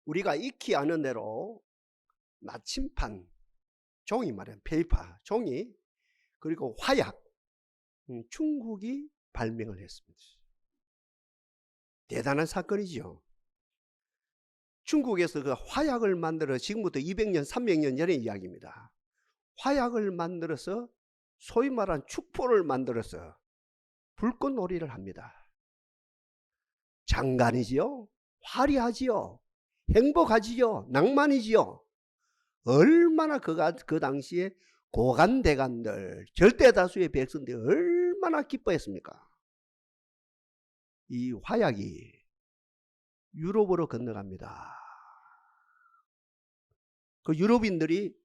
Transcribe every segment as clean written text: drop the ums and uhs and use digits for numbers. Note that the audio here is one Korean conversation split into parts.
우리가 익히 아는 대로 나침판, 종이 말이야, 페이퍼, 종이, 그리고 화약, 중국이 발명을 했습니다. 대단한 사건이죠. 중국에서 그 화약을 만들어 지금부터 200년, 300년 전의 이야기입니다. 화약을 만들어서 소위 말한 축포를 만들어서 불꽃놀이를 합니다. 장관이지요, 화려하지요, 행복하지요, 낭만이지요. 얼마나 그 당시에 고관대관들, 절대다수의 백성들이 얼마나 기뻐했습니까? 이 화약이 유럽으로 건너갑니다. 그 유럽인들이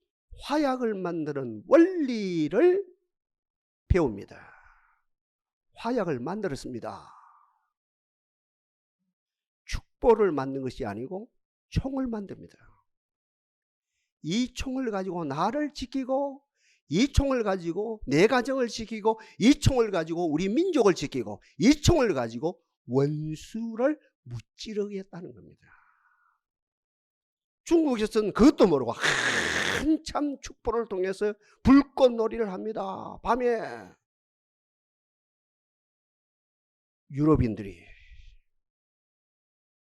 화약을 만드는 원리를 배웁니다. 화약을 만들었습니다. 축보를 만든 것이 아니고 총을 만듭니다. 이 총을 가지고 나를 지키고, 이 총을 가지고 내 가정을 지키고, 이 총을 가지고 우리 민족을 지키고, 이 총을 가지고 원수를 무찌르겠다는 겁니다. 중국에서는 그것도 모르고 한참 축포를 통해서 불꽃놀이를 합니다. 밤에. 유럽인들이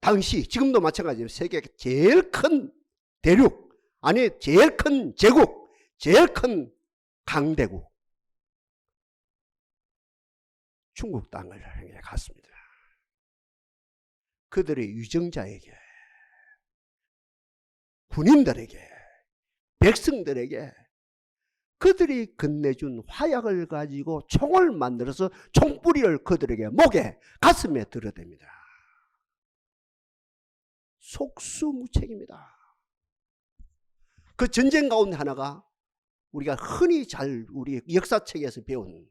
당시, 지금도 마찬가지예요. 세계 제일 큰 대륙, 아니 제일 큰 제국, 제일 큰 강대국 중국 땅을 향해 갔습니다. 그들의 유정자에게, 군인들에게, 백성들에게 그들이 건네준 화약을 가지고 총을 만들어서 총뿌리를 그들에게 목에, 가슴에 들어댑니다. 속수무책입니다. 그 전쟁 가운데 하나가 우리가 흔히 잘 우리 역사책에서 배운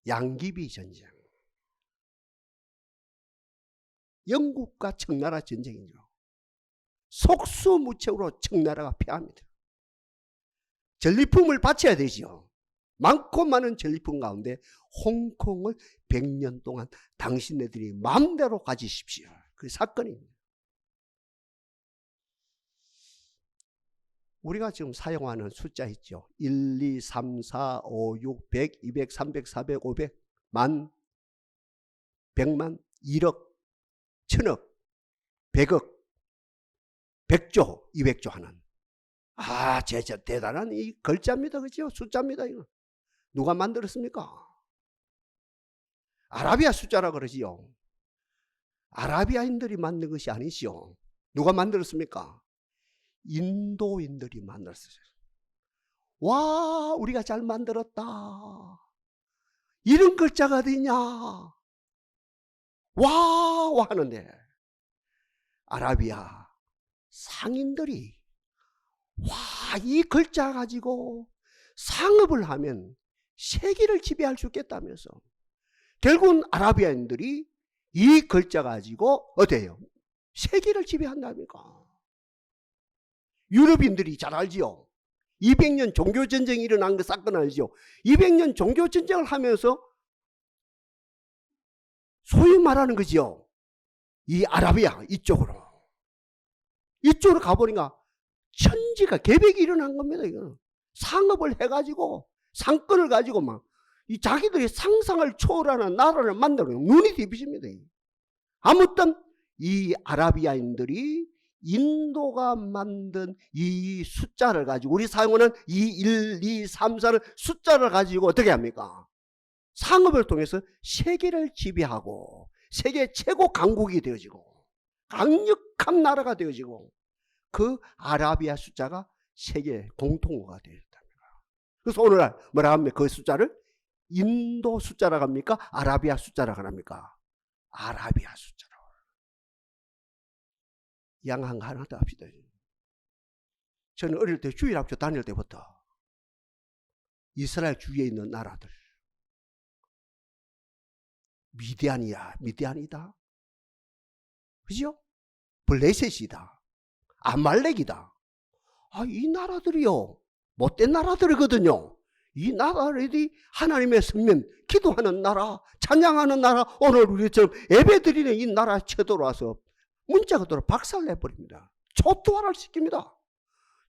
양귀비 전쟁, 영국과 청나라 전쟁이죠. 속수무책으로 청나라가 패합니다. 전리품을 바쳐야 되지요. 많고 많은 전리품 가운데 홍콩을 100년 동안 당신네들이 마음대로 가지십시오. 그 사건입니다. 우리가 지금 사용하는 숫자 있죠. 1, 2, 3, 4, 5, 6, 100, 200, 300, 400, 500, 만, 100만, 1억, 1000억, 100억, 100조, 200조 하는. 진짜 대단한 이 글자입니다. 그죠? 숫자입니다. 이거. 누가 만들었습니까? 아라비아 숫자라 그러지요. 아라비아인들이 만든 것이 아니시요. 누가 만들었습니까? 인도인들이 만들었어요. 와, 우리가 잘 만들었다. 이런 글자가 어디냐? 와 하는데 아라비아 상인들이 이 글자 가지고 상업을 하면 세계를 지배할 수 있겠다면서 결국은 아라비아인들이 이 글자 가지고 어때요? 세계를 지배한답니까? 유럽인들이 잘 알지요. 200년 종교전쟁이 일어난 그 사건 알죠. 200년 종교전쟁을 하면서 소위 말하는 거지요. 이 아라비아 이쪽으로 가보니까 천지가 개벽이 일어난 겁니다. 이거는. 상업을 해가지고 상권을 가지고 막 이 자기들이 상상을 초월하는 나라를 만들고 눈이 뒤비십니다. 아무튼 이 아라비아인들이 인도가 만든 이 숫자를 가지고 우리 사용하는 이 1, 2, 3, 4를 숫자를 가지고 어떻게 합니까? 상업을 통해서 세계를 지배하고 세계 최고 강국이 되어지고 강력한 나라가 되어지고 그 아라비아 숫자가 세계 공통어가 되었답니다. 그래서 오늘날 뭐라 합니까? 그 숫자를 인도 숫자라고 합니까? 아라비아 숫자라고 합니까? 아라비아 숫자라고. 양한 거 하나 더 합시다. 저는 어릴 때 주일학교 다닐 때부터 이스라엘 주위에 있는 나라들, 미디안이다, 그죠? 블레셋이다, 아말렉이다. 이 나라들이요, 못된 나라들이거든요. 이 나라들이 하나님의 성면, 기도하는 나라, 찬양하는 나라, 오늘 우리처럼 예배드리는 이 나라 쳐들어와서 문자 그대로 박살내버립니다. 초토화를 시킵니다.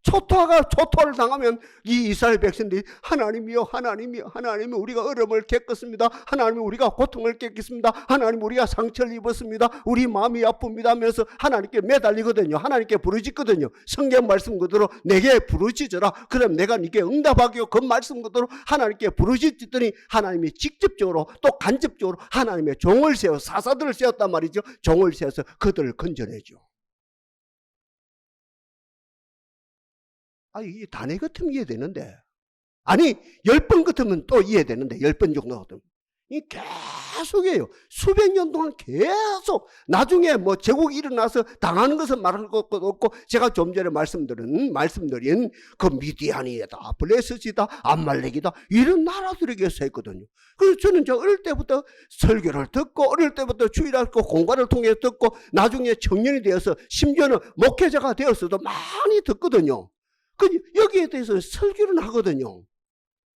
초토화를 당하면 이 이스라엘 백성들이 하나님이여 하나님이여 하나님이 우리가 어려움을 겪었습니다. 하나님이 우리가 고통을 겪겠습니다. 하나님 우리가 상처를 입었습니다. 우리 마음이 아픕니다 하면서 하나님께 매달리거든요. 하나님께 부르짖거든요. 성경 말씀 그대로 내게 부르짖어라. 그럼 내가 네게 응답하기요. 그 말씀 그대로 하나님께 부르짖더니 하나님이 직접적으로 또 간접적으로 하나님의 종을 세워 사사들을 세웠단 말이죠. 종을 세워서 그들을 건져내죠. 이게 단회 같으면 이해되는데, 아니 10번 같으면 또 이해되는데, 10번 정도 같으면 이 계속이에요. 수백 년 동안 계속. 나중에 뭐 제국이 일어나서 당하는 것은 말할 것도 없고, 제가 좀 전에 말씀드린 그 미디안이다, 블레셋이다, 암말렉이다, 이런 나라들에게서 했거든요. 그래서 저는 어릴 때부터 설교를 듣고, 어릴 때부터 주일학교 공부를 통해 듣고, 나중에 청년이 되어서 심지어는 목회자가 되어서도 많이 듣거든요. 여기에 대해서 설교를 하거든요.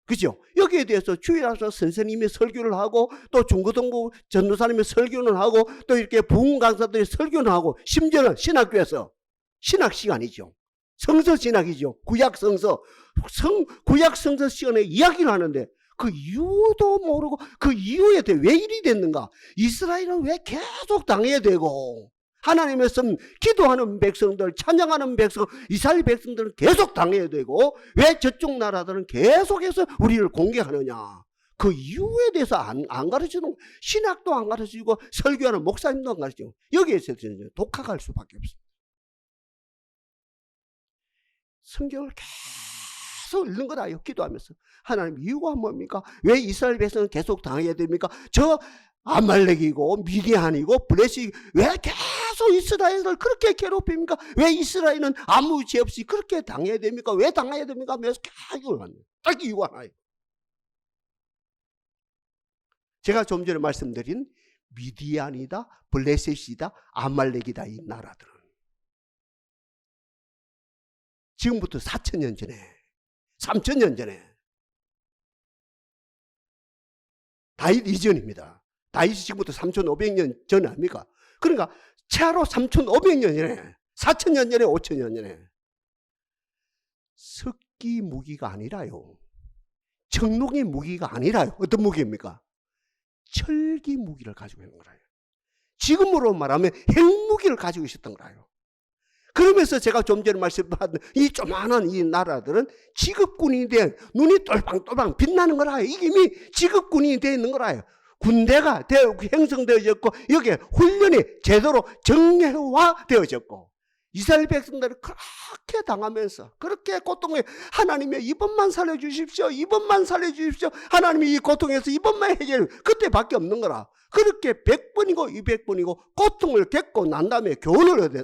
그죠? 여기에 대해서 주일학교 선생님이 설교를 하고, 또 중고등부 전도사님이 설교를 하고, 또 이렇게 부흥 강사들이 설교를 하고, 심지어는 신학교에서 신학 시간이죠. 성서 신학이죠. 구약 성서 시간에 이야기를 하는데 그 이유도 모르고, 그 이유에 대해 왜 일이 됐는가? 이스라엘은 왜 계속 당해야 되고, 하나님의 씀 기도하는 백성들, 찬양하는 백성, 이스라엘 백성들은 계속 당해야 되고, 왜 저쪽 나라들은 계속해서 우리를 공격하느냐? 그 이유에 대해서 안 가르치는, 신학도 안 가르치고 설교하는 목사님도 안 가르치고, 여기에서 독학할 수밖에 없습니다. 성경을 계속 읽는 거다요. 기도하면서. 하나님 이유가 뭡니까? 왜 이스라엘 백성은 계속 당해야 됩니까? 저 아말렉이고 미디안이고 블레셋이 왜 계속 이스라엘을 그렇게 괴롭힙니까? 왜 이스라엘은 아무 죄 없이 그렇게 당해야 됩니까? 왜 당해야 됩니까? 하면서 계속 딱 이유가 하나예요. 제가 좀 전에 말씀드린 미디안이다, 블레셋이다, 아말렉이다, 이 나라들은 지금부터 4,000년 전에, 3,000년 전에 다윗 이전입니다. 다윗이 지금부터 3,500년 전 아닙니까? 그러니까 차로 3,500년 전에, 4,000년 전에, 5,000년 전에 석기 무기가 아니라요, 청동기 무기가 아니라요. 어떤 무기입니까? 철기 무기를 가지고 있는 거라요. 지금으로 말하면 핵무기를 가지고 있었던 거라요. 그러면서 제가 좀 전에 말씀드린 이 조만한 이 나라들은 지급군이 된, 눈이 똘방똘방 빛나는 거라요. 이미 지급군이 되어 있는 거라요. 군대가 형성되어졌고, 여기에 훈련이 제대로 정예화되어졌고, 이스라엘 백성들이 그렇게 당하면서 그렇게 고통에, 하나님이 이번만 살려주십시오, 이번만 살려주십시오, 하나님이 이 고통에서 이번만 해결, 그때밖에 없는 거라. 그렇게 100번이고 200번이고 고통을 겪고 난 다음에 교훈을 얻어야 돼.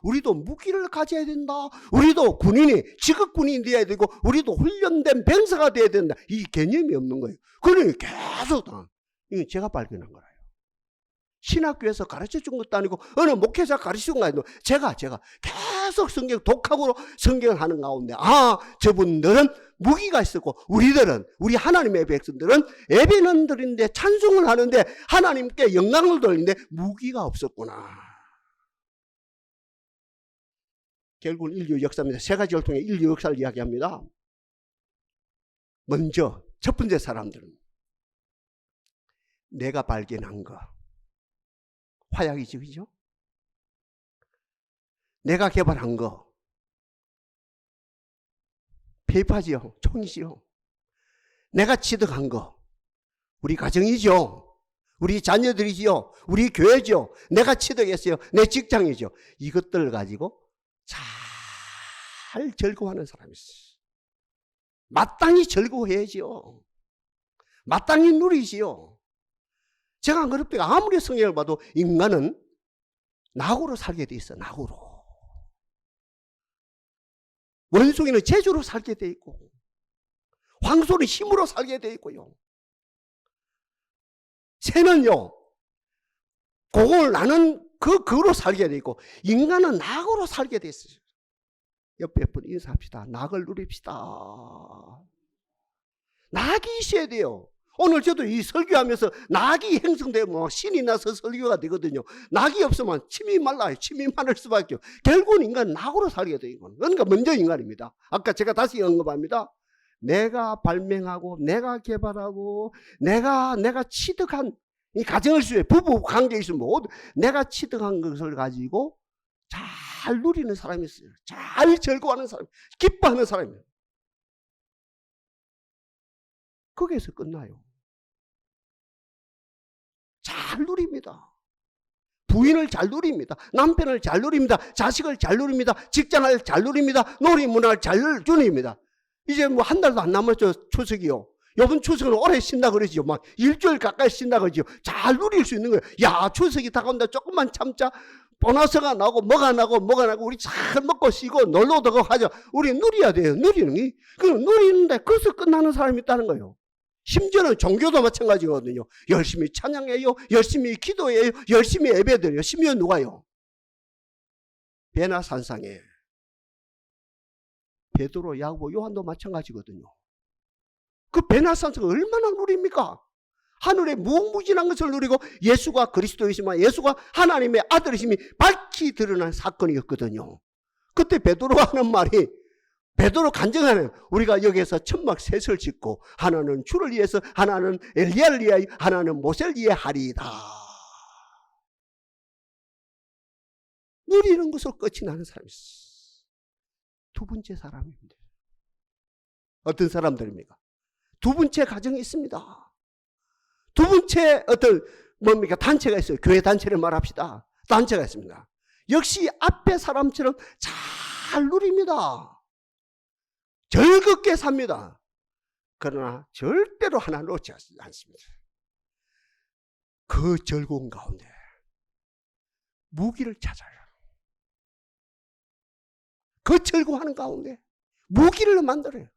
우리도 무기를 가져야 된다, 우리도 군인이 지급군인이 되어야 되고, 우리도 훈련된 병사가 되어야 된다, 이 개념이 없는 거예요. 그러니 계속 이게 제가 발견한 거라요. 신학교에서 가르쳐준 것도 아니고 어느 목회자 가르쳐준 것도 아니고 제가 계속 성경 독학으로 성경을 하는 가운데, 저분들은 무기가 있었고, 우리 하나님의 백성들은 예배는 드리는데, 찬송을 하는데, 하나님께 영광을 돌리는데 무기가 없었구나. 결국은 인류 역사입니다. 세 가지를 통해 인류 역사를 이야기합니다. 먼저 첫 번째 사람들은 내가 발견한 거, 화약이죠, 그죠? 내가 개발한 거, 페이퍼지요, 총이지요. 내가 취득한 거, 우리 가정이죠, 우리 자녀들이지요, 우리 교회죠, 내가 취득했어요, 내 직장이죠. 이것들을 가지고 잘 즐거워하는 사람이 있어요. 마땅히 즐거워해야지요. 마땅히 누리지요. 제가 안 그렇습니까? 아무리 성경을 봐도 인간은 낙으로 살게 돼 있어. 낙으로. 원숭이는 재주로 살게 돼 있고, 황소는 힘으로 살게 돼 있고요. 새는요, 공을 나는 그로 살게 돼 있고, 인간은 낙으로 살게 돼 있어요. 옆에 분 인사합시다. 낙을 누립시다. 낙이 있어야 돼요. 오늘 저도 이 설교하면서 낙이 형성되면 신이 나서 설교가 되거든요. 낙이 없으면 침이 말라요. 침이 마를 수밖에 없어요. 결국은 인간은 낙으로 살게 돼요. 그러니까 먼저 인간입니다. 아까 제가 다시 언급합니다. 내가 발명하고 내가 개발하고 내가 취득한 이 가정을 수해 부부 관계에 있으면 모두 내가 취득한 것을 가지고 잘 누리는 사람이 있어요. 잘 즐거워하는 사람, 기뻐하는 사람이에요. 거기에서 끝나요. 잘 누립니다. 부인을 잘 누립니다. 남편을 잘 누립니다. 자식을 잘 누립니다. 직장을 잘 누립니다. 놀이문화를 잘 누립니다. 이제 뭐 한 달도 안 남았죠. 추석이요. 이번 추석은 오래 쉰다 그러지요. 막 일주일 가까이 쉰다 그러지요. 잘 누릴 수 있는 거예요. 야, 추석이 다가온다. 조금만 참자. 보너스가 나고 뭐가 나고 우리 잘 먹고 쉬고 놀러도 가고 하죠. 우리 누려야 돼요. 누리는 게. 그럼 누리는데 거기서 끝나는 사람이 있다는 거예요. 심지어는 종교도 마찬가지거든요. 열심히 찬양해요. 열심히 기도해요. 열심히 예배드려요. 심지어 누가요? 베나산상에 베드로, 야고보, 요한도 마찬가지거든요. 그 베나산상을 얼마나 누립니까? 하늘의 무궁무진한 것을 누리고 예수가 그리스도이시면 예수가 하나님의 아들이심이 밝히 드러난 사건이었거든요. 그때 베드로가 하는 말이, 베드로 간증하는, 우리가 여기에서 천막 셋을 짓고 하나는 주를 위해서, 하나는 엘리야를 위하여, 하나는 모세를 위해 하리이다. 누리는 것으로 끝이 나는 사람이 있어요. 두 번째 사람입니다. 어떤 사람들입니까? 두 번째 가정이 있습니다. 두 번째 어떤 뭡니까? 단체가 있어요. 교회 단체를 말합시다. 단체가 있습니다. 역시 앞에 사람처럼 잘 누립니다. 즐겁게 삽니다. 그러나 절대로 하나 놓지 않습니다. 그 즐거운 가운데 무기를 찾아요. 그 즐거워하는 가운데 무기를 만들어요.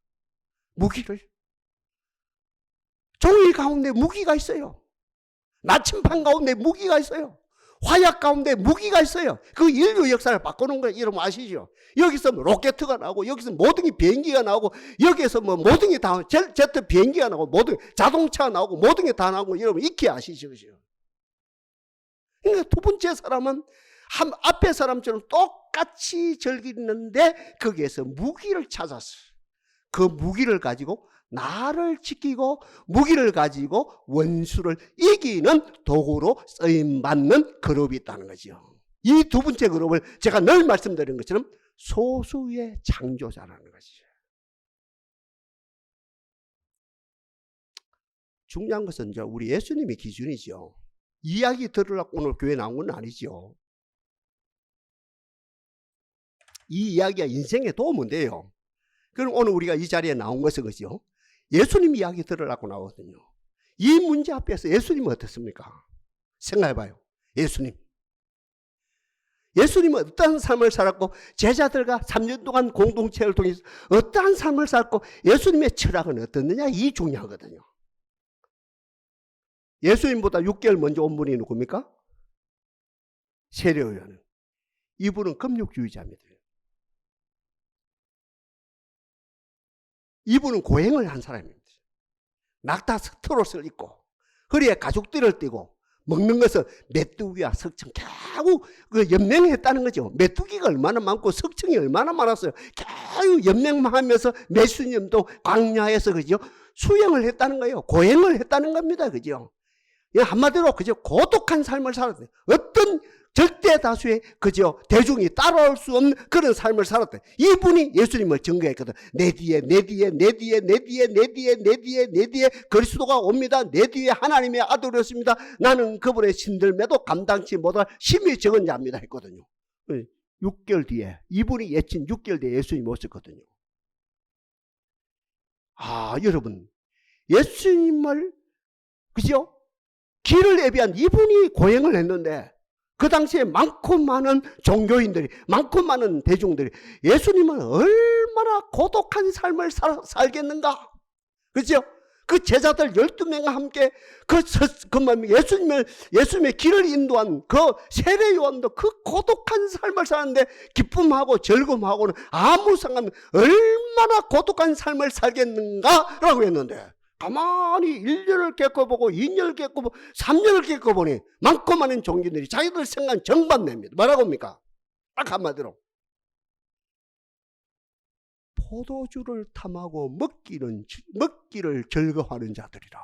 무기를. 종이 가운데 무기가 있어요. 나침반 가운데 무기가 있어요. 화약 가운데 무기가 있어요. 그 인류 역사를 바꾸는 거 여러분 아시죠? 여기서 뭐 로켓가 나오고, 여기서 모든 게 비행기가 나오고, 여기에서 뭐 모든 게 다 제트 비행기가 나오고, 모든 자동차가 나오고, 모든 게 다 나오고, 여러분 익히 아시죠? 그러니까 두 번째 사람은 앞에 사람처럼 똑같이 즐기는데 거기에서 무기를 찾았어요. 그 무기를 가지고 나를 지키고, 무기를 가지고 원수를 이기는 도구로 쓰임받는 그룹이 있다는 거죠. 이 두 번째 그룹을 제가 늘 말씀드린 것처럼 소수의 창조자라는 것이죠. 중요한 것은 이제 우리 예수님이 기준이죠. 이야기 들으려고 오늘 교회 나온 건 아니죠. 이 이야기가 인생에 도움은 돼요. 그럼 오늘 우리가 이 자리에 나온 것은 그죠? 예수님 이야기 들으려고 나오거든요. 이 문제 앞에서 예수님은 어떻습니까? 생각해봐요. 예수님은 어떠한 삶을 살았고, 제자들과 3년 동안 공동체를 통해서 어떠한 삶을 살았고, 예수님의 철학은 어떻느냐? 이 중요하거든요. 예수님보다 6개월 먼저 온 분이 누굽니까? 세례요한은. 이분은 금욕주의자입니다. 이분은 고행을 한 사람입니다. 낙타 스트롯을 입고 허리에 가죽띠를 띠고 먹는 것은 메뚜기와 석청 겨우 연맹했다는 거죠. 메뚜기가 얼마나 많고 석청이 얼마나 많았어요. 겨우 연맹만 하면서 예수님도 광야에서 그죠? 수행을 했다는 거예요. 고행을 했다는 겁니다. 그죠? 한마디로 그죠? 고독한 삶을 살았어요. 어떤 절대 다수의 그죠? 대중이 따라올 수 없는 그런 삶을 살았대. 이분이 예수님을 증거했거든. 내 뒤에 그리스도가 옵니다. 내 뒤에 하나님의 아들이 있습니다. 나는 그분의 신들매도 감당치 못할 심히 적은 자입니다 했거든요. 6개월 뒤에, 이분이 예친 6개월 뒤에 예수님이 오셨거든요. 아, 여러분, 예수님을 그죠? 길을 예비한 이분이 고행을 했는데, 그 당시에 많고 많은 종교인들이, 많고 많은 대중들이 예수님은 얼마나 고독한 삶을 살겠는가? 그렇죠? 그 제자들 12명과 함께 예수님의 길을 인도한 그 세례 요한도 그 고독한 삶을 사는데 기쁨하고 즐거움하고는 아무 상관없는 얼마나 고독한 삶을 살겠는가라고 했는데, 가만히 1년을 겪어보고 2년을 겪어보고 3년을 겪어보니 많고 많은 종교인들이 자기들 생각 정반대입니다. 뭐라고 합니까? 딱 한마디로 포도주를 탐하고 먹기를 즐거워하는 자들이라.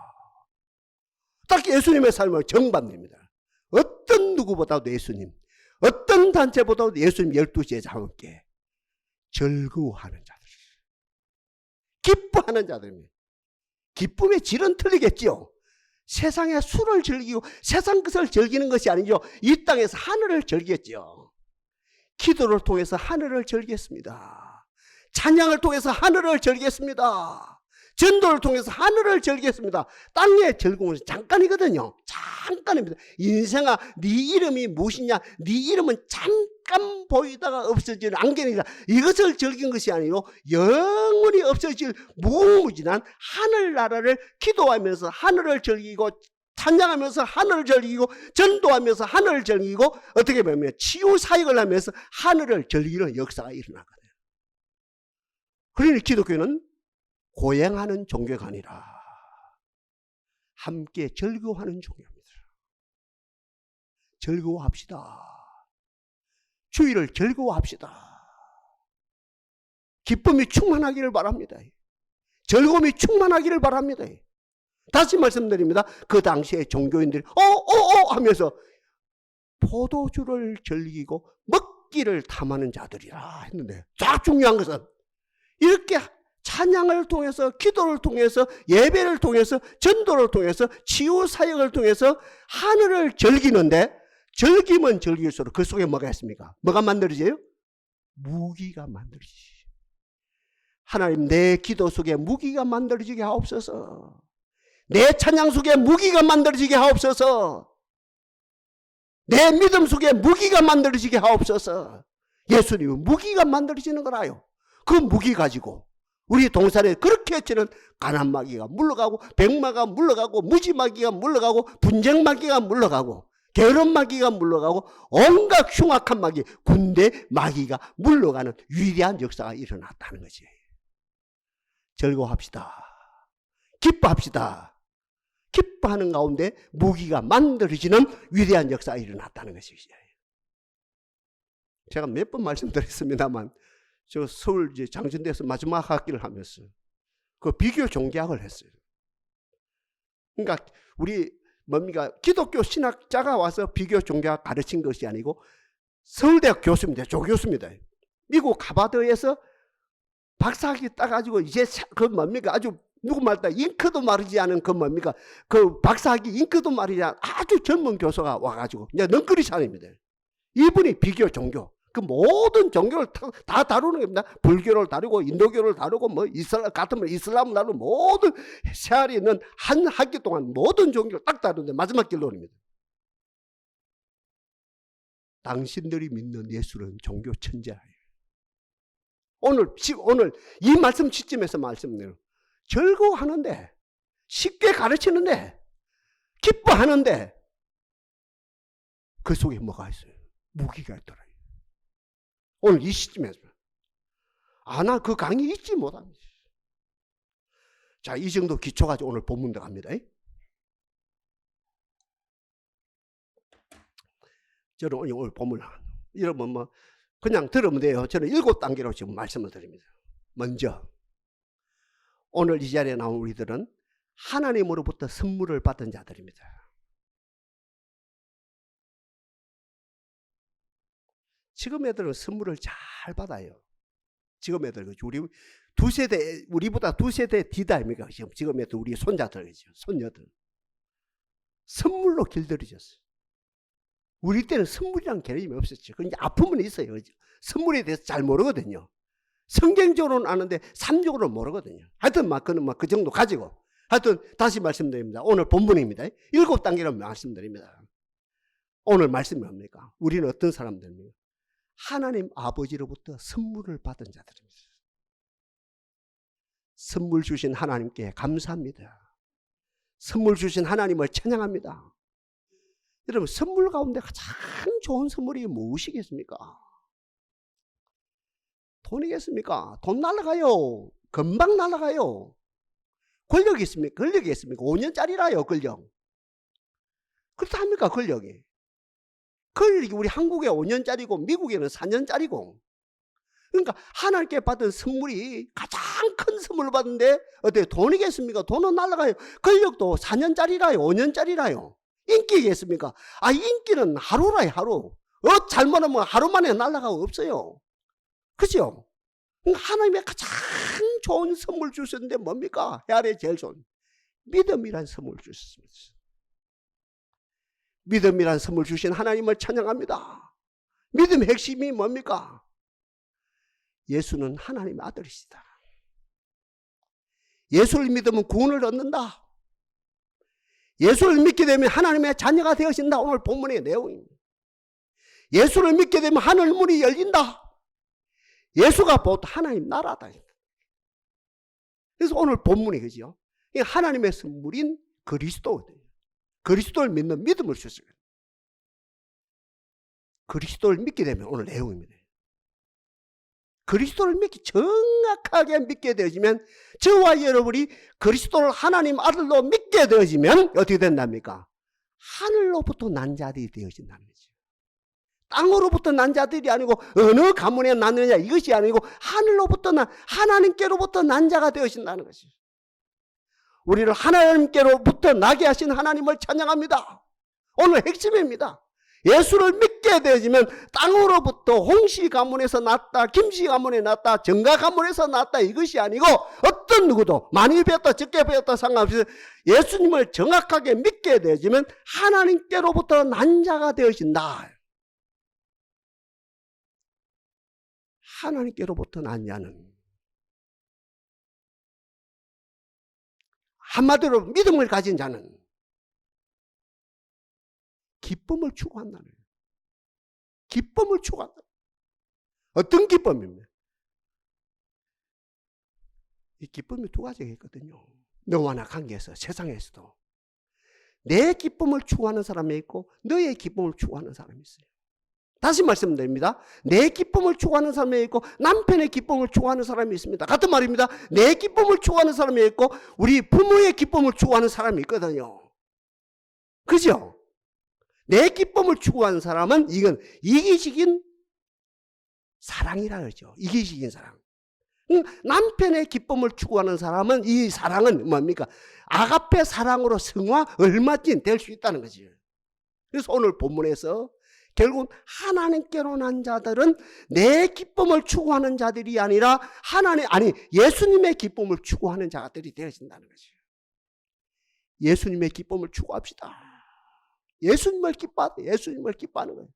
딱 예수님의 삶은 정반대입니다. 어떤 누구보다도 예수님, 어떤 단체보다도 예수님 12제자 함께 즐거워하는 자들, 기뻐하는 자들입니다. 기쁨의 질은 틀리겠지요. 세상의 술을 즐기고 세상 것을 즐기는 것이 아니죠. 이 땅에서 하늘을 즐겼지요. 기도를 통해서 하늘을 즐겼습니다. 찬양을 통해서 하늘을 즐겼습니다. 전도를 통해서 하늘을 즐겼습니다. 땅의 즐거움은 잠깐이거든요. 잠깐입니다. 인생아, 네 이름이 무엇이냐? 네 이름은 잠깐 보이다가 없어지는 안개이다. 이것을 즐긴 것이 아니고 영원히 없어질 무궁무진한 하늘나라를 기도하면서 하늘을 즐기고 찬양하면서 하늘을 즐기고 전도하면서 하늘을 즐기고 어떻게 보면 치유사역을 하면서 하늘을 즐기는 역사가 일어나거든요. 그러니 기독교는 고행하는 종교가 아니라 함께 즐거워하는 종교입니다. 즐거워합시다. 주일을 즐거워합시다. 기쁨이 충만하기를 바랍니다. 즐거움이 충만하기를 바랍니다. 다시 말씀드립니다. 그 당시에 종교인들이 하면서 포도주를 즐기고 먹기를 탐하는 자들이라 했는데, 딱 중요한 것은 이렇게 찬양을 통해서, 기도를 통해서, 예배를 통해서, 전도를 통해서, 치유사역을 통해서 하늘을 즐기는데, 즐기면 즐길수록 그 속에 뭐가 있습니까? 뭐가 만들어져요? 무기가 만들어지지. 하나님, 내 기도 속에 무기가 만들어지게 하옵소서. 내 찬양 속에 무기가 만들어지게 하옵소서. 내 믿음 속에 무기가 만들어지게 하옵소서. 예수님은 무기가 만들어지는 거라요. 그 무기 가지고 우리 동산에 그렇게 해치는 가난마귀가 물러가고, 백마가 물러가고, 무지마귀가 물러가고, 분쟁마귀가 물러가고, 게으름마귀가 물러가고, 온갖 흉악한 마귀, 군대 마귀가 물러가는 위대한 역사가 일어났다는 거지. 즐거워합시다. 기뻐합시다. 기뻐하는 가운데 무기가 만들어지는 위대한 역사가 일어났다는 것이죠. 제가 몇 번 말씀드렸습니다만, 저 서울 장천대에서 마지막 학기를 하면서 그 비교 종교학을 했어요. 그러니까 우리 뭡니까? 기독교 신학자가 와서 비교 종교학 가르친 것이 아니고 서울대학 교수입니다. 조교수입니다. 미국 하버드에서 박사학위 따가지고 이제 그 뭡니까? 아주 누구 말다 잉크도 마르지 않은 그 뭡니까? 그 박사학위 잉크도 마르지 않은 아주 젊은 교수가 와가지고 이제 넝그리 사람입니다. 이분이 비교 종교. 그 모든 종교를 다 다루는 겁니다. 불교를 다루고 인도교를 다루고 뭐 이슬람 같으면 이슬람을 다루고 모든 세알이 있는 한 학기 동안 모든 종교를 딱 다루는데 마지막 결론입니다. 당신들이 믿는 예수는 종교 천재예요. 오늘 이 말씀 시점에서 말씀드려요. 즐거워하는데, 쉽게 가르치는데, 기뻐하는데 그 속에 뭐가 있어요? 무기가 있더라고요. 오늘 이 시점에서 나 그 강의 잊지 못합니다. 자, 이 정도 기초 가지고 오늘 본문 들어갑니다. 저는 오늘 본문 여러분 뭐 그냥 들으면 돼요. 저는 7단계로 지금 말씀을 드립니다. 먼저 오늘 이 자리에 나온 우리들은 하나님으로부터 선물을 받은 자들입니다. 지금 애들은 선물을 잘 받아요. 지금 애들, 우리보다 두 세대 뒤다 아닙니까? 지금 애들, 우리 손자들이죠. 손녀들. 선물로 길들여졌어요. 우리 때는 선물이란 개념이 없었죠. 그러니까 아픔은 있어요. 선물에 대해서 잘 모르거든요. 성경적으로는 아는데 삶적으로는 모르거든요. 하여튼 그는 그 정도 가지고. 하여튼 다시 말씀드립니다. 오늘 본문입니다. 7단계로 말씀드립니다. 오늘 말씀이 뭡니까? 우리는 어떤 사람들입니까? 하나님 아버지로부터 선물을 받은 자들입니다. 선물 주신 하나님께 감사합니다. 선물 주신 하나님을 찬양합니다. 여러분, 선물 가운데 가장 좋은 선물이 무엇이겠습니까? 돈이겠습니까? 돈 날아가요. 금방 날아가요. 권력이 있습니까? 권력이 있습니까? 5년짜리라요, 권력. 그렇답니까, 권력이? 권력이 우리 한국에 5년짜리고 미국에는 4년짜리고. 그러니까 하나님께 받은 선물이 가장 큰 선물을 받는데 어때요? 돈이겠습니까? 돈은 날아가요. 권력도 4년짜리라요, 5년짜리라요. 인기겠습니까? 아, 인기는 하루라요, 하루. 잘못하면 하루 만에 날아가고 없어요. 그죠? 하나님의 가장 좋은 선물 주셨는데 뭡니까? 해아래 제일 좋은 믿음이란 선물 주셨습니다. 믿음이란 선물 주신 하나님을 찬양합니다. 믿음의 핵심이 뭡니까? 예수는 하나님의 아들이시다. 예수를 믿으면 구원을 얻는다. 예수를 믿게 되면 하나님의 자녀가 되어진다. 오늘 본문의 내용입니다. 예수를 믿게 되면 하늘 문이 열린다. 예수가 곧 하나님 나라다. 그래서 오늘 본문이 그죠? 하나님의 선물인 그리스도를 믿는 믿음을 주셨어요. 그리스도를 믿게 되면 오늘 내용입니다. 그리스도를 정확하게 믿게 되어지면, 저와 여러분이 그리스도를 하나님 아들로 믿게 되어지면 어떻게 된답니까? 하늘로부터 난 자들이 되어진다는 거죠. 땅으로부터 난 자들이 아니고 어느 가문에 났느냐 이것이 아니고 하늘로부터 하나님께로부터 난 자가 되어진다는 것이죠. 우리를 하나님께로부터 나게 하신 하나님을 찬양합니다. 오늘 핵심입니다. 예수를 믿게 되어지면 땅으로부터 홍씨 가문에서 났다, 김씨 가문에 났다, 정가 가문에서 났다 이것이 아니고 어떤 누구도 많이 배웠다 적게 배웠다 상관없이 예수님을 정확하게 믿게 되어지면 하나님께로부터 난 자가 되어진다. 하나님께로부터 난 자는 한마디로 믿음을 가진 자는 기쁨을 추구한다는 거예요. 기쁨을 추구한다. 어떤 기쁨입니까? 이 기쁨이 두 가지가 있거든요. 너와 나 관계에서, 세상에서도 내 기쁨을 추구하는 사람이 있고 너의 기쁨을 추구하는 사람이 있어요. 다시 말씀드립니다. 내 기쁨을 추구하는 사람이 있고 남편의 기쁨을 추구하는 사람이 있습니다. 같은 말입니다. 내 기쁨을 추구하는 사람이 있고 우리 부모의 기쁨을 추구하는 사람이 있거든요. 그죠? 내 기쁨을 추구하는 사람은 이건 이기적인 사랑이라 그러죠. 이기적인 사랑. 남편의 기쁨을 추구하는 사람은 이 사랑은 뭡니까? 아가페 사랑으로 성화 얼마쯤 될 수 있다는 거죠. 그래서 오늘 본문에서 결국 하나님께로 난 자들은 내 기쁨을 추구하는 자들이 아니라 예수님의 기쁨을 추구하는 자들이 되어진다는 거죠. 예수님의 기쁨을 추구합시다. 예수님을 기뻐하는 거예요.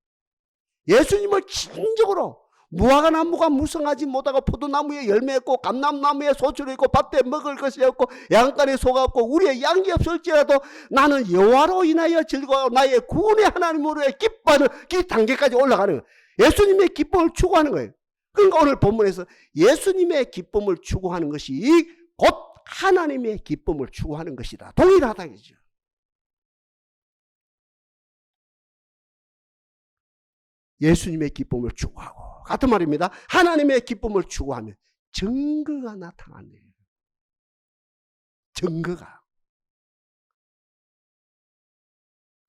예수님을 진정으로 무화과 나무가 무성하지 못하고 포도나무에 열매 있고 감람나무에 소출이 있고 밭에 먹을 것이 없고 양간에 소가 없고 우리의 양이 없을지라도 나는 여호와로 인하여 즐거워 나의 구원의 하나님으로의 기뻐하는 그 단계까지 올라가는 거예요. 예수님의 기쁨을 추구하는 거예요. 그러니까 오늘 본문에서 예수님의 기쁨을 추구하는 것이 곧 하나님의 기쁨을 추구하는 것이다. 동일하다겠죠. 예수님의 기쁨을 추구하고 같은 말입니다. 하나님의 기쁨을 추구하면 증거가 나타난대요. 증거가.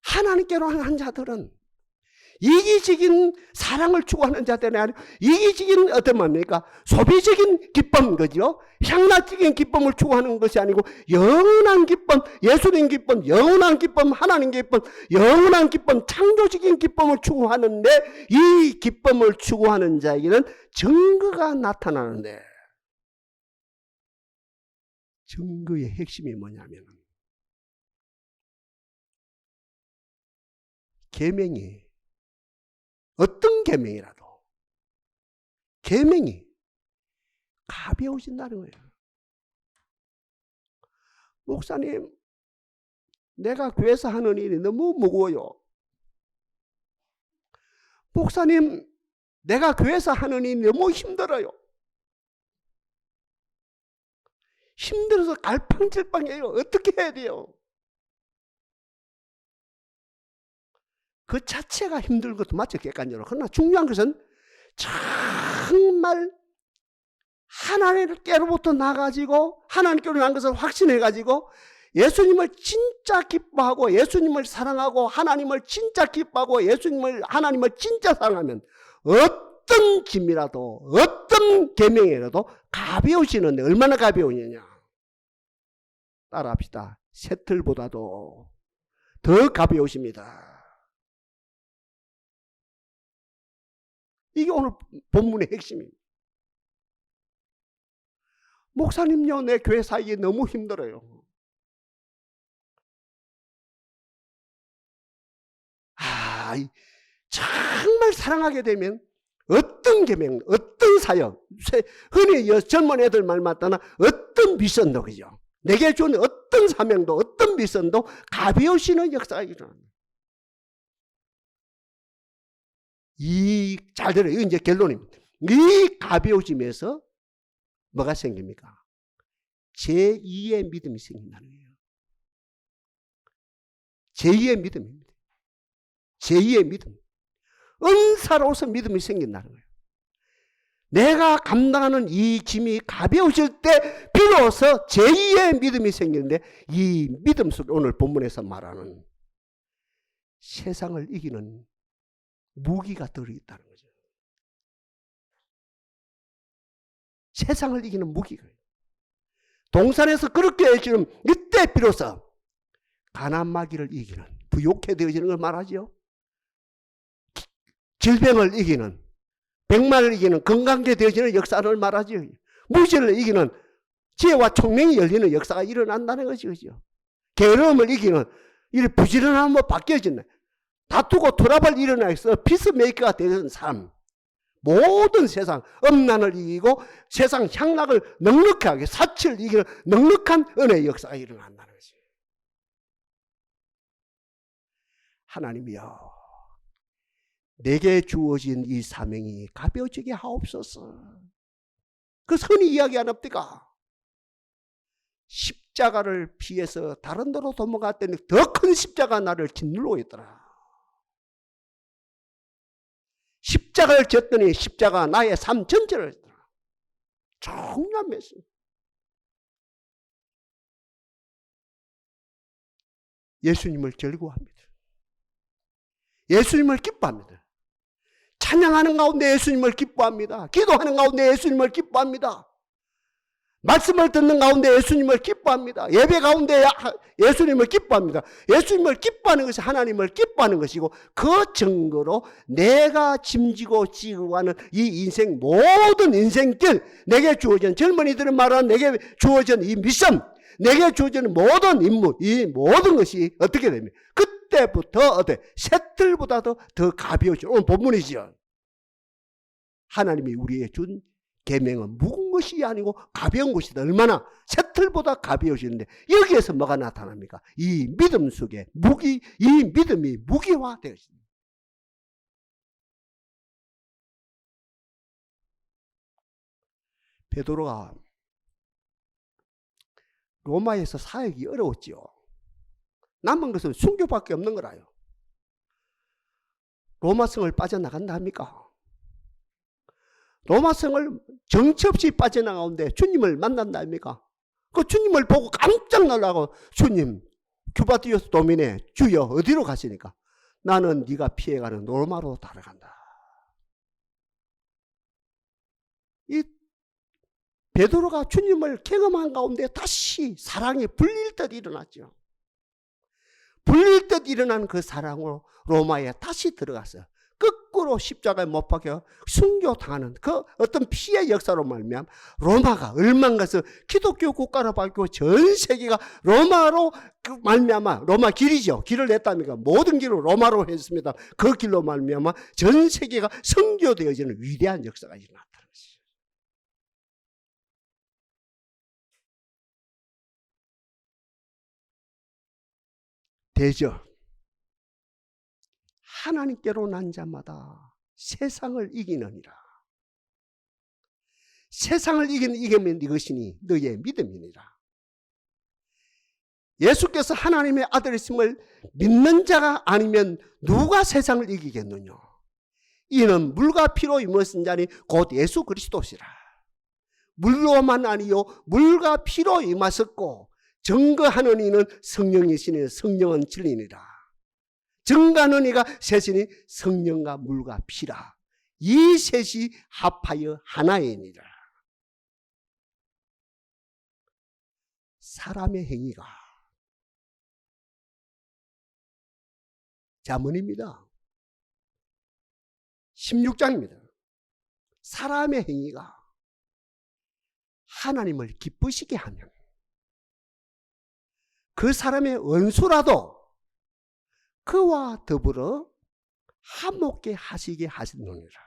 하나님께로 한 자들은 이기적인 사랑을 추구하는 자들이 아니고 이기적인 어떤 말입니까? 소비적인 기쁨 거죠. 향락적인 기쁨을 추구하는 것이 아니고 영원한 기쁨, 예수님 기쁨, 영원한 기쁨, 하나님 기쁨, 영원한 기쁨, 창조적인 기쁨을 추구하는데 이 기쁨을 추구하는 자에게는 증거가 나타나는데 증거의 핵심이 뭐냐면 계명이 어떤 계명이라도 계명이 가벼워진다는 거예요. 목사님, 내가 교회에서 하는 일이 너무 무거워요. 목사님, 내가 교회에서 하는 일이 너무 힘들어요. 힘들어서 갈팡질팡해요. 어떻게 해야 돼요? 그 자체가 힘든 것도 맞죠, 객관적으로. 그러나 중요한 것은 정말 하나님께로부터 나가지고 하나님께로 난 것을 확신해가지고 예수님을 진짜 기뻐하고 예수님을 사랑하고 하나님을 진짜 기뻐하고 하나님을 진짜 사랑하면 어떤 짐이라도 어떤 계명이라도 가벼우시는데 얼마나 가벼우느냐. 따라합시다. 새틀보다도 더 가벼우십니다. 이게 오늘 본문의 핵심입니다. 목사님요, 내 교회 사이에 너무 힘들어요. 정말 사랑하게 되면 어떤 계명, 어떤 사역, 흔히 젊은 애들 말 맞다나 어떤 미션도 그죠. 내게 준 어떤 사명도 어떤 미션도 가벼우시는 역사가 일어납니다. 잘 들어요. 이제 결론입니다. 이 가벼우심에서 뭐가 생깁니까? 제2의 믿음이 생긴다는 거예요. 제2의 믿음입니다. 제2의 믿음. 은사로서 믿음이 생긴다는 거예요. 내가 감당하는 이 짐이 가벼우실 때 비로소 제2의 믿음이 생기는데 이 믿음 속에 오늘 본문에서 말하는 세상을 이기는 무기가 들어있다는 거죠. 세상을 이기는 무기가. 동산에서 그렇게 지금 이때 비로소 가난마귀를 이기는 부욕해 되어지는 걸 말하죠. 질병을 이기는, 백만을 이기는 건강게 되어지는 역사를 말하죠. 무지를 이기는 지혜와 총명이 열리는 역사가 일어난다는 것이죠. 게으름을 이기는 이 부지런함으로 바뀌어진다. 다투고 트러블 일어나서 피스메이커가 되는 삶. 모든 세상 엄난을 이기고 세상 향락을 넉넉하게 사치를 이기는 넉넉한 은혜의 역사가 일어난다는 것이죠. 하나님이여, 내게 주어진 이 사명이 가벼워지게 하옵소서. 그 흔히 이야기 안 합니까? 십자가를 피해서 다른 데로 도망갔더니 더 큰 십자가 나를 짓누르고 있더라. 십자가를 졌더니 십자가 나의 삶 전체를 했더라. 정말 메시지. 예수님을 즐거워합니다. 예수님을 기뻐합니다. 찬양하는 가운데 예수님을 기뻐합니다. 기도하는 가운데 예수님을 기뻐합니다. 말씀을 듣는 가운데 예수님을 기뻐합니다. 예배 가운데 예수님을 기뻐합니다. 예수님을 기뻐하는 것이 하나님을 기뻐하는 것이고 그 증거로 내가 짐지고 지고 하는 이 인생 모든 인생길, 내게 주어진 젊은이들은 말하는 내게 주어진 이 미션, 내게 주어진 모든 임무, 이 모든 것이 어떻게 됩니까? 그때부터 어때? 새틀보다도 더 가벼워져. 오늘 본문이죠. 하나님이 우리에게 준 계명은 무거운 것이 아니고 가벼운 것이다. 얼마나 새틀보다 가벼워지는데 여기에서 뭐가 나타납니까? 이 믿음 속에 이 믿음이 무기화되어집니다. 베드로가 로마에서 사역이 어려웠지요. 남은 것은 순교밖에 없는 거라요. 로마성을 빠져나간다 합니까? 로마성을 정처 없이 빠져나가는데 주님을 만난다 합니까? 그 주님을 보고 깜짝 놀라고 주님 큐바디오스 도미네 주여 어디로 가시니까 나는 네가 피해가는 로마로 달아간다. 이 베드로가 주님을 경험한 가운데 다시 사랑이 불릴 듯 일어났죠. 불릴 듯 일어난 그 사랑으로 로마에 다시 들어갔어요. 거꾸로 십자가에 못 박혀 순교당하는 그 어떤 피해 역사로 말미암아 로마가 얼마나 가서 기독교 국가로 바뀌고 전 세계가 로마로 말미암아 로마 길이죠. 길을 냈답니까? 모든 길을 로마로 했습니다. 그 길로 말미암아 전 세계가 선교되어지는 위대한 역사가 일어났다는 것이죠. 대저 하나님께로 난 자마다 세상을 이기느니라. 세상을 이기면 이것이니 너의 믿음이니라. 예수께서 하나님의 아들이심을 믿는 자가 아니면 누가 세상을 이기겠느냐. 이는 물과 피로 임하신 자니 곧 예수 그리스도시라. 물로만 아니요 물과 피로 임하셨고 증거하는 이는 성령이시니 성령은 진리니라. 증거하는 이가 셋이니 성령과 물과 피라. 이 셋이 합하여 하나이니라. 사람의 행위가 자문입니다. 16장입니다. 사람의 행위가 하나님을 기쁘시게 하면 그 사람의 원수라도 그와 더불어 화목게 하시게 하시느니라.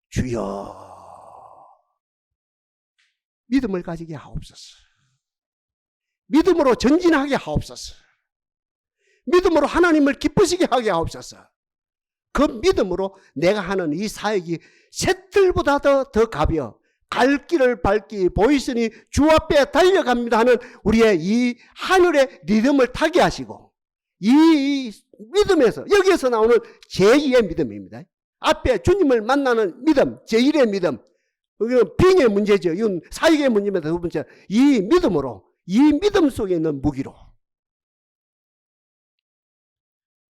주여 믿음을 가지게 하옵소서. 믿음으로 전진하게 하옵소서. 믿음으로 하나님을 기쁘시게 하게 하옵소서. 그 믿음으로 내가 하는 이 사역이 셋들보다 더 가벼워 갈 길을 밝기 보이시니 주 앞에 달려갑니다 하는 우리의 이 하늘의 리듬을 타게 하시고, 이 믿음에서 여기에서 나오는 제2의 믿음입니다. 앞에 주님을 만나는 믿음, 제1의 믿음, 이건 빙의 문제죠. 이건 사역의 문제입니다. 두 번째, 이 믿음으로, 이 믿음 속에 있는 무기로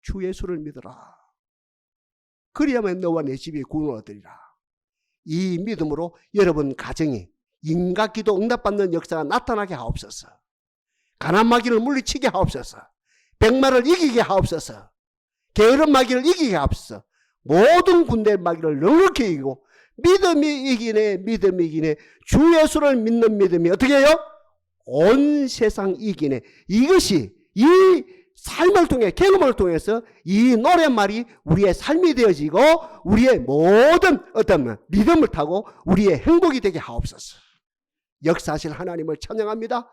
주 예수를 믿어라. 그리하면 너와 내 집이 구원을 얻으리라. 이 믿음으로 여러분 가정이 인각기도 응답받는 역사가 나타나게 하옵소서. 가난마귀를 물리치게 하옵소서. 백마를 이기게 하옵소서. 게으른 마귀를 이기게 하옵소서. 모든 군대 마귀를 넉넉히 이기고 믿음이 이기네, 믿음이 이기네. 주 예수를 믿는 믿음이 어떻게 해요? 온 세상 이기네. 이것이 이 삶을 통해, 경험을 통해서 이 노랫말이 우리의 삶이 되어지고 우리의 모든 어떤 믿음을 타고 우리의 행복이 되게 하옵소서. 역사하실 하나님을 찬양합니다.